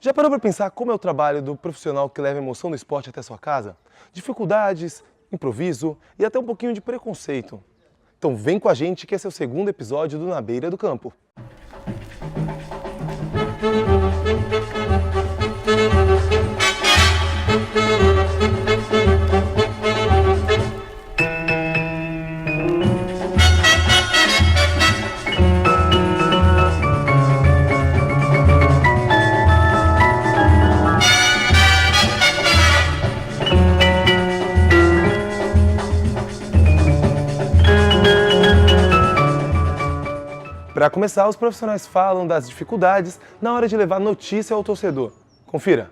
Já parou para pensar como é o trabalho do profissional que leva a emoção do esporte até sua casa? Dificuldades, improviso e até um pouquinho de preconceito. Então vem com a gente que esse é o segundo episódio do Na Beira do Campo. Para começar, os profissionais falam das dificuldades na hora de levar notícia ao torcedor. Confira!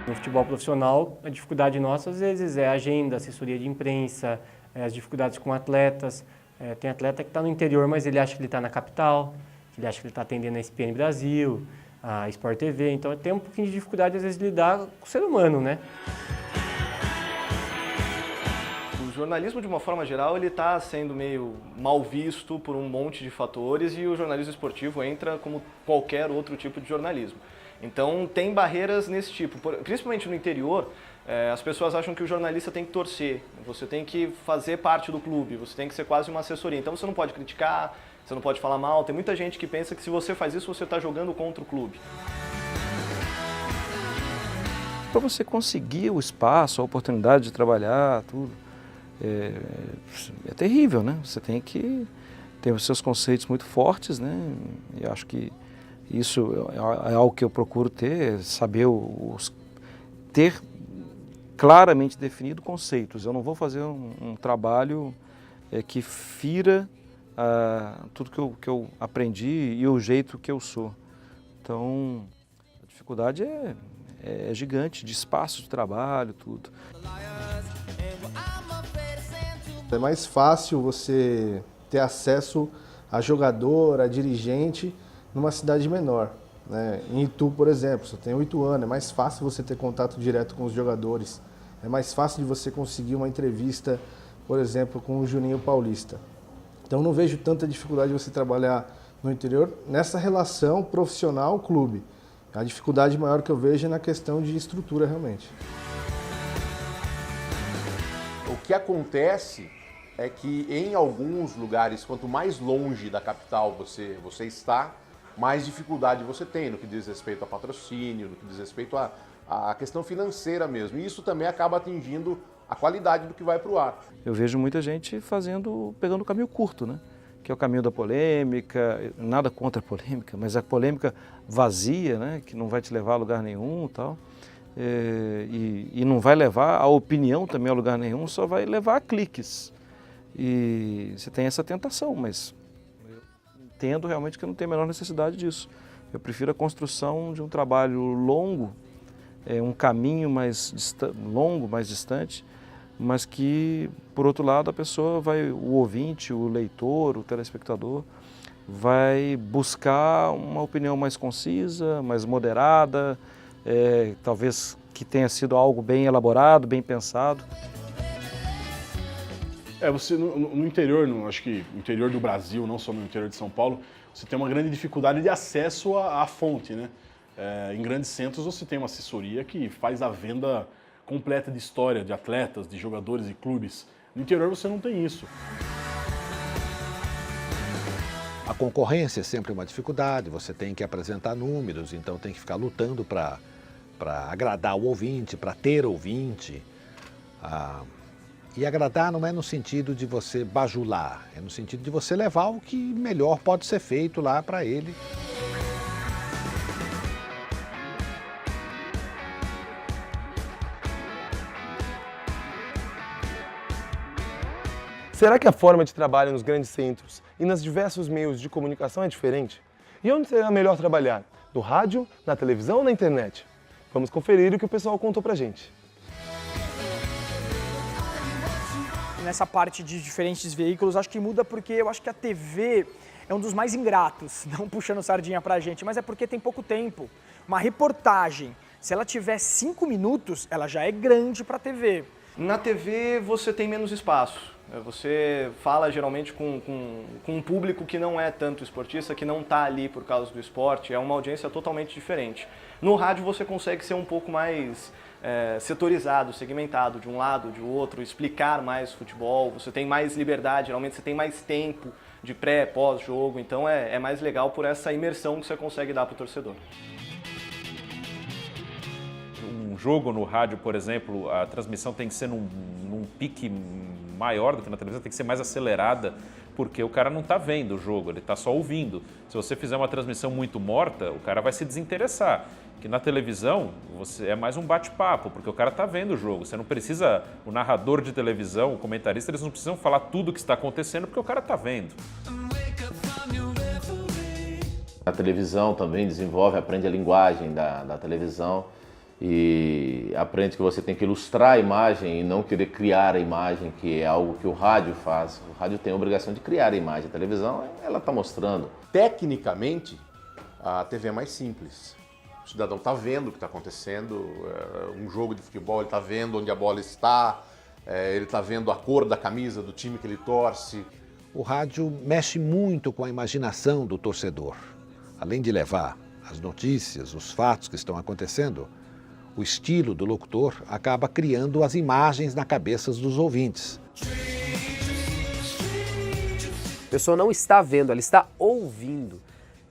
No futebol profissional, a dificuldade nossa às vezes é a agenda, assessoria de imprensa, as dificuldades com atletas. Tem atleta que está no interior, mas ele acha que ele está na capital, ele acha que ele está atendendo a ESPN Brasil, a Sport TV, então tem um pouquinho de dificuldade às vezes de lidar com o ser humano, né? O jornalismo, de uma forma geral, ele está sendo meio mal visto por um monte de fatores e o jornalismo esportivo entra como qualquer outro tipo de jornalismo. Então tem barreiras nesse tipo, principalmente no interior. As pessoas acham que o jornalista tem que torcer, você tem que fazer parte do clube, você tem que ser quase uma assessoria, então você não pode criticar, você não pode falar mal. Tem muita gente que pensa que se você faz isso, você está jogando contra o clube. Para você conseguir o espaço, a oportunidade de trabalhar, tudo, é terrível, né? Você tem que ter os seus conceitos muito fortes, né? E eu acho que isso é algo que eu procuro ter, saber ter claramente definido conceitos. Eu não vou fazer um trabalho que fira tudo que eu aprendi e o jeito que eu sou. Então, a dificuldade é gigante, de espaço de trabalho, tudo. É mais fácil você ter acesso a jogador, a dirigente, numa cidade menor, né? Em Itu, por exemplo, você tem o Ituano, é mais fácil você ter contato direto com os jogadores, é mais fácil de você conseguir uma entrevista, por exemplo, com o Juninho Paulista. Então não vejo tanta dificuldade de você trabalhar no interior nessa relação profissional-clube. A dificuldade maior que eu vejo é na questão de estrutura, realmente. O que acontece é que em alguns lugares, quanto mais longe da capital você está, mais dificuldade você tem no que diz respeito a patrocínio, no que diz respeito à questão financeira mesmo. E isso também acaba atingindo a qualidade do que vai para o ar. Eu vejo muita gente pegando o caminho curto, né? Que é o caminho da polêmica, nada contra a polêmica, mas a polêmica vazia, né? Que não vai te levar a lugar nenhum e tal. E não vai levar a opinião também a lugar nenhum, só vai levar a cliques. E você tem essa tentação, mas eu entendo realmente que eu não tenho a menor necessidade disso. Eu prefiro a construção de um trabalho longo, um caminho mais longo, mais distante, mas que, por outro lado, o ouvinte, o leitor, o telespectador, vai buscar uma opinião mais concisa, mais moderada, talvez que tenha sido algo bem elaborado, bem pensado. Você no interior, acho que no interior do Brasil, não só no interior de São Paulo, você tem uma grande dificuldade de acesso à fonte, né? Em grandes centros você tem uma assessoria que faz a venda completa de história de atletas, de jogadores e clubes. No interior você não tem isso. A concorrência é sempre uma dificuldade, você tem que apresentar números, então tem que ficar lutando para agradar o ouvinte, para ter ouvinte. E agradar não é no sentido de você bajular, é no sentido de você levar o que melhor pode ser feito lá para ele. Será que a forma de trabalho nos grandes centros e nos diversos meios de comunicação é diferente? E onde será melhor trabalhar? No rádio, na televisão ou na internet? Vamos conferir o que o pessoal contou pra gente. Nessa parte de diferentes veículos, acho que muda porque eu acho que a TV é um dos mais ingratos, não puxando sardinha pra gente, mas é porque tem pouco tempo. Uma reportagem, se ela tiver 5 minutos, ela já é grande pra TV. Na TV você tem menos espaço. Você fala geralmente com um público que não é tanto esportista, que não está ali por causa do esporte, é uma audiência totalmente diferente. No rádio você consegue ser um pouco mais setorizado, segmentado, de um lado, de outro, explicar mais futebol, você tem mais liberdade, geralmente você tem mais tempo de pré, pós-jogo, então é mais legal por essa imersão que você consegue dar para o torcedor. Um jogo no rádio, por exemplo, a transmissão tem que ser num pique maior do que na televisão, tem que ser mais acelerada, porque o cara não está vendo o jogo, ele está só ouvindo. Se você fizer uma transmissão muito morta, o cara vai se desinteressar. Que na televisão é mais um bate-papo, porque o cara está vendo o jogo. Você não precisa, o narrador de televisão, o comentarista, eles não precisam falar tudo o que está acontecendo, porque o cara está vendo. A televisão também desenvolve, aprende a linguagem da televisão e aprende que você tem que ilustrar a imagem e não querer criar a imagem, que é algo que o rádio faz. O rádio tem a obrigação de criar a imagem, a televisão ela está mostrando. Tecnicamente, a TV é mais simples. O cidadão está vendo o que está acontecendo, um jogo de futebol, ele está vendo onde a bola está, ele está vendo a cor da camisa do time que ele torce. O rádio mexe muito com a imaginação do torcedor. Além de levar as notícias, os fatos que estão acontecendo, o estilo do locutor acaba criando as imagens na cabeça dos ouvintes. A pessoa não está vendo, ela está ouvindo.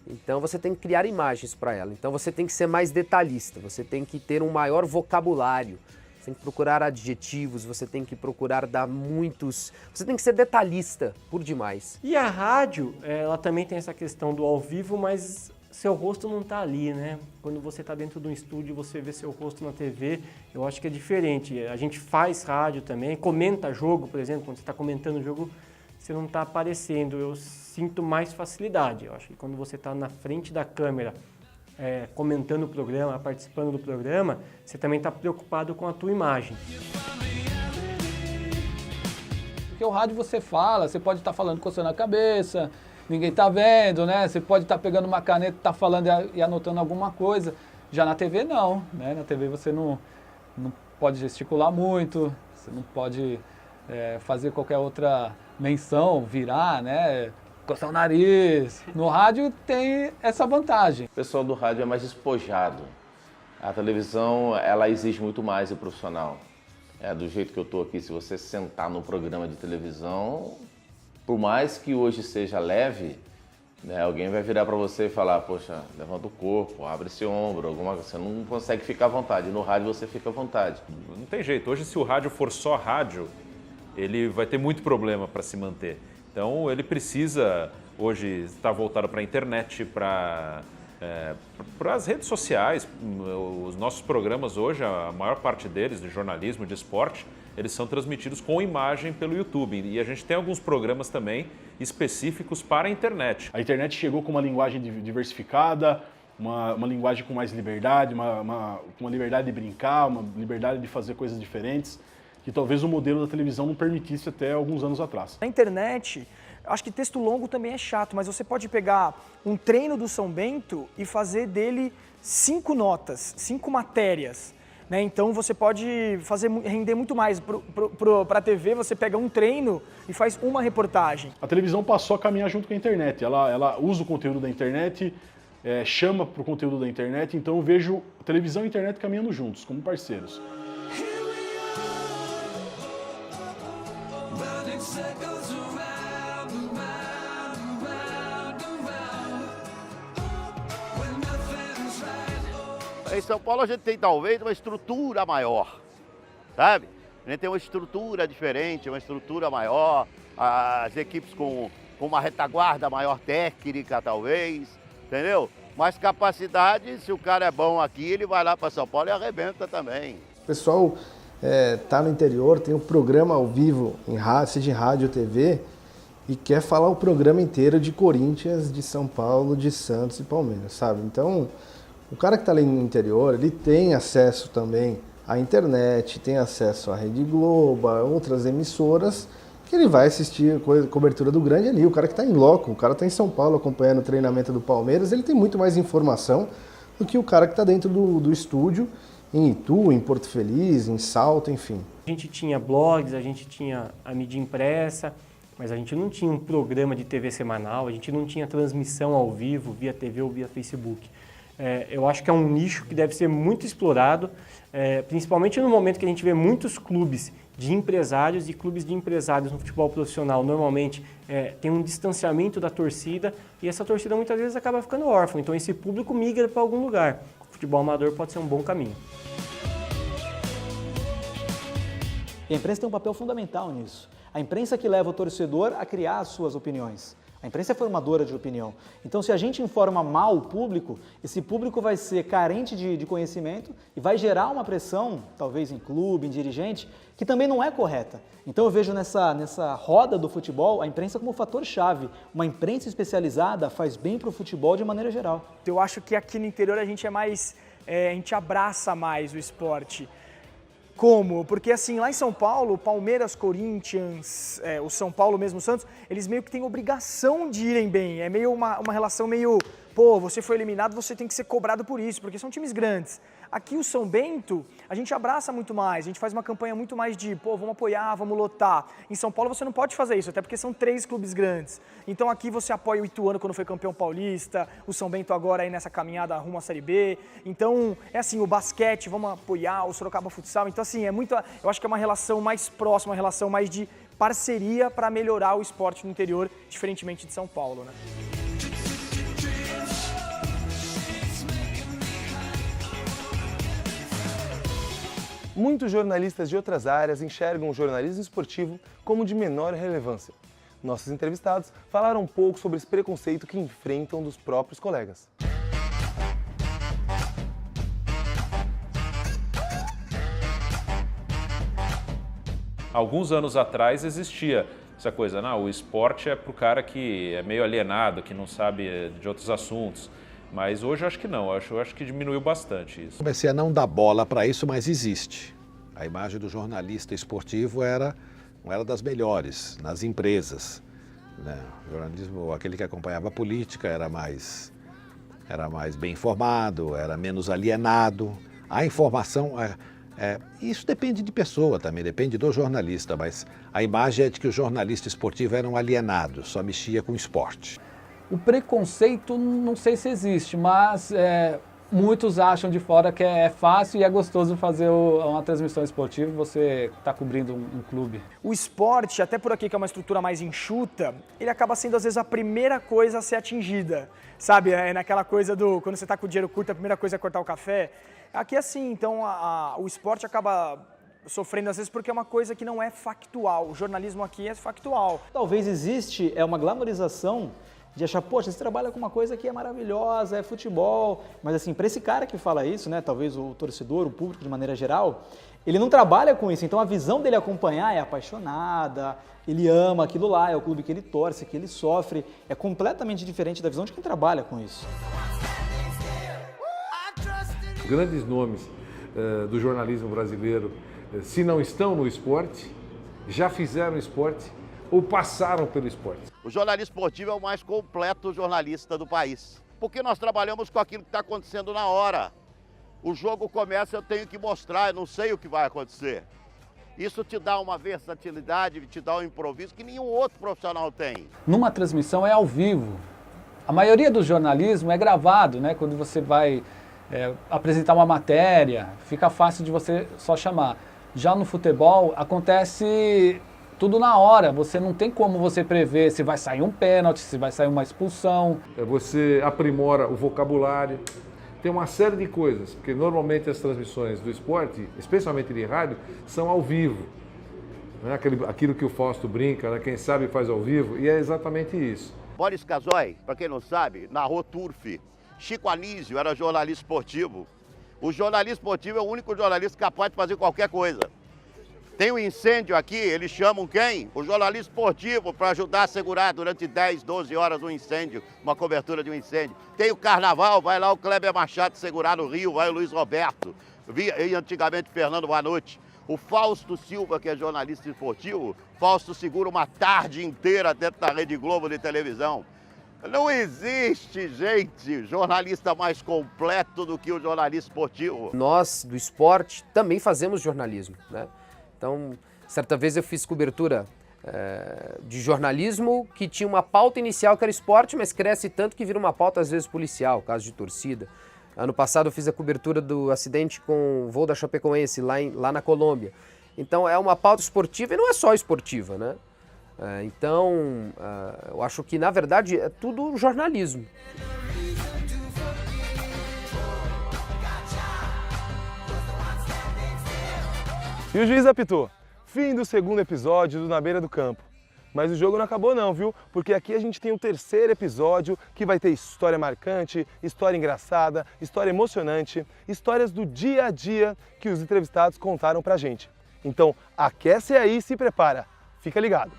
Então você tem que criar imagens para ela. Então você tem que ser mais detalhista, você tem que ter um maior vocabulário. Você tem que procurar adjetivos, você tem que procurar dar muitos... Você tem que ser detalhista por demais. E a rádio, ela também tem essa questão do ao vivo, mas seu rosto não está ali, né? Quando você está dentro de um estúdio, você vê seu rosto na TV, eu acho que é diferente. A gente faz rádio também, comenta jogo, por exemplo, quando você está comentando o jogo, você não está aparecendo. Eu sinto mais facilidade. Eu acho que quando você está na frente da câmera, comentando o programa, participando do programa, você também está preocupado com a tua imagem. Porque o rádio você fala, você pode estar falando coçando a cabeça, ninguém está vendo, né? Você pode estar pegando uma caneta, tá falando e anotando alguma coisa. Já na TV não, né? Na TV você não pode gesticular muito, você não pode fazer qualquer outra menção, virar, né? Coçar o nariz. No rádio tem essa vantagem. O pessoal do rádio é mais despojado. A televisão, ela exige muito mais do profissional. Do jeito que eu estou aqui, se você sentar num programa de televisão, por mais que hoje seja leve, né, alguém vai virar para você e falar, poxa, levanta o corpo, abre esse ombro, alguma coisa. Você não consegue ficar à vontade. No rádio você fica à vontade. Não tem jeito. Hoje, se o rádio for só rádio, ele vai ter muito problema para se manter. Então, ele precisa, hoje, estar voltado para a internet, para as redes sociais. Os nossos programas hoje, a maior parte deles, de jornalismo, de esporte, eles são transmitidos com imagem pelo YouTube. E a gente tem alguns programas também específicos para a internet. A internet chegou com uma linguagem diversificada, uma linguagem com mais liberdade, uma liberdade de brincar, uma liberdade de fazer coisas diferentes, que talvez o modelo da televisão não permitisse até alguns anos atrás. Na internet, acho que texto longo também é chato, mas você pode pegar um treino do São Bento e fazer dele 5 notas, 5 matérias. Né? Então você pode render muito mais. Para a TV, você pega um treino e faz uma reportagem. A televisão passou a caminhar junto com a internet. Ela usa o conteúdo da internet, chama para o conteúdo da internet, então eu vejo a televisão e a internet caminhando juntos, como parceiros. Em São Paulo a gente tem talvez uma estrutura maior, sabe? A gente tem uma estrutura diferente, uma estrutura maior, as equipes com uma retaguarda maior técnica talvez, entendeu? Mais capacidade, se o cara é bom aqui, ele vai lá para São Paulo e arrebenta também. O pessoal tá no interior, tem um programa ao vivo, seja em rádio ou TV, e quer falar o programa inteiro de Corinthians, de São Paulo, de Santos e Palmeiras, sabe? Então, o cara que está ali no interior, ele tem acesso também à internet, tem acesso à Rede Globo, a outras emissoras, que ele vai assistir a cobertura do grande ali. O cara que está em loco, o cara está em São Paulo acompanhando o treinamento do Palmeiras, ele tem muito mais informação do que o cara que está dentro do estúdio em Itu, em Porto Feliz, em Salto, enfim. A gente tinha blogs, a gente tinha a mídia impressa, mas a gente não tinha um programa de TV semanal, a gente não tinha transmissão ao vivo, via TV ou via Facebook. Eu acho que é um nicho que deve ser muito explorado, principalmente no momento que a gente vê muitos clubes de empresários e clubes de empresários no futebol profissional. Normalmente tem um distanciamento da torcida e essa torcida muitas vezes acaba ficando órfã, então esse público migra para algum lugar. O futebol amador pode ser um bom caminho. E a imprensa tem um papel fundamental nisso. A imprensa que leva o torcedor a criar as suas opiniões. A imprensa é formadora de opinião. Então, se a gente informa mal o público, esse público vai ser carente de conhecimento e vai gerar uma pressão, talvez em clube, em dirigente, que também não é correta. Então, eu vejo nessa roda do futebol a imprensa como fator-chave. Uma imprensa especializada faz bem para o futebol de maneira geral. Eu acho que aqui no interior a gente a gente abraça mais o esporte. Como? Porque assim, lá em São Paulo, Palmeiras, Corinthians, o São Paulo mesmo, o Santos, eles meio que têm obrigação de irem bem. É meio uma relação meio, pô, você foi eliminado, você tem que ser cobrado por isso, porque são times grandes. Aqui o São Bento, a gente abraça muito mais, a gente faz uma campanha muito mais de, pô, vamos apoiar, vamos lotar. Em São Paulo você não pode fazer isso, até porque são 3 clubes grandes. Então aqui você apoia o Ituano quando foi campeão paulista, o São Bento agora aí nessa caminhada rumo à Série B. Então, é assim, o basquete, vamos apoiar, o Sorocaba Futsal. Então assim, eu acho que é uma relação mais próxima, uma relação mais de parceria para melhorar o esporte no interior, diferentemente de São Paulo, né? Muitos jornalistas de outras áreas enxergam o jornalismo esportivo como de menor relevância. Nossos entrevistados falaram um pouco sobre esse preconceito que enfrentam dos próprios colegas. Alguns anos atrás existia essa coisa, não, o esporte é para o cara que é meio alienado, que não sabe de outros assuntos. Mas hoje eu acho que não, eu acho que diminuiu bastante isso. Comecei a não dar bola para isso, mas existe. A imagem do jornalista esportivo não era das melhores nas empresas, né? O jornalismo, aquele que acompanhava a política, era mais bem informado, era menos alienado. A informação, isso depende de pessoa também, depende do jornalista, mas a imagem é de que o jornalista esportivo era um alienado, só mexia com esporte. O preconceito não sei se existe, mas muitos acham de fora que é fácil e é gostoso fazer uma transmissão esportiva, você está cobrindo um clube. O esporte, até por aqui que é uma estrutura mais enxuta, ele acaba sendo às vezes a primeira coisa a ser atingida, sabe? É naquela coisa do, quando você está com o dinheiro curto, a primeira coisa é cortar o café. Aqui é assim, então o esporte acaba sofrendo às vezes porque é uma coisa que não é factual, o jornalismo aqui é factual. Talvez existe uma glamorização de achar, poxa, você trabalha com uma coisa que é maravilhosa, é futebol, mas assim, para esse cara que fala isso, né, talvez o torcedor, o público de maneira geral, ele não trabalha com isso, então a visão dele acompanhar é apaixonada, ele ama aquilo lá, é o clube que ele torce, que ele sofre, é completamente diferente da visão de quem trabalha com isso. Grandes nomes do jornalismo brasileiro, se não estão no esporte, já fizeram esporte ou passaram pelo esporte. O jornalismo esportivo é o mais completo jornalista do país, porque nós trabalhamos com aquilo que está acontecendo na hora. O jogo começa, eu tenho que mostrar, eu não sei o que vai acontecer. Isso te dá uma versatilidade, te dá um improviso que nenhum outro profissional tem. Numa transmissão é ao vivo. A maioria do jornalismo é gravado, né? Quando você vai apresentar uma matéria, fica fácil de você só chamar. Já no futebol acontece tudo na hora, você não tem como você prever se vai sair um pênalti, se vai sair uma expulsão. Você aprimora o vocabulário, tem uma série de coisas, porque normalmente as transmissões do esporte, especialmente de rádio, são ao vivo. Não é aquilo que o Fausto brinca, né? Quem sabe faz ao vivo, e é exatamente isso. Boris Casoy, para quem não sabe, narrou Turf. Chico Anísio era jornalista esportivo. O jornalista esportivo é o único jornalista capaz de fazer qualquer coisa. Tem um incêndio aqui, eles chamam quem? O jornalista esportivo para ajudar a segurar durante 10, 12 horas um incêndio, uma cobertura de um incêndio. Tem o carnaval, vai lá o Kleber Machado segurar no Rio, vai o Luiz Roberto, e antigamente Fernando Vanucci. O Fausto Silva, que é jornalista esportivo, Fausto segura uma tarde inteira dentro da Rede Globo de televisão. Não existe, gente, jornalista mais completo do que o jornalista esportivo. Nós, do esporte, também fazemos jornalismo, né? Então, certa vez eu fiz cobertura de jornalismo que tinha uma pauta inicial que era esporte, mas cresce tanto que vira uma pauta às vezes policial, caso de torcida. Ano passado eu fiz a cobertura do acidente com o voo da Chapecoense lá na Colômbia. Então é uma pauta esportiva e não é só esportiva, né? Então, eu acho que na verdade é tudo jornalismo. E o juiz apitou. Fim do segundo episódio do Na Beira do Campo. Mas o jogo não acabou não, viu? Porque aqui a gente tem o terceiro episódio que vai ter história marcante, história engraçada, história emocionante, histórias do dia a dia que os entrevistados contaram pra gente. Então, aquece aí e se prepara. Fica ligado.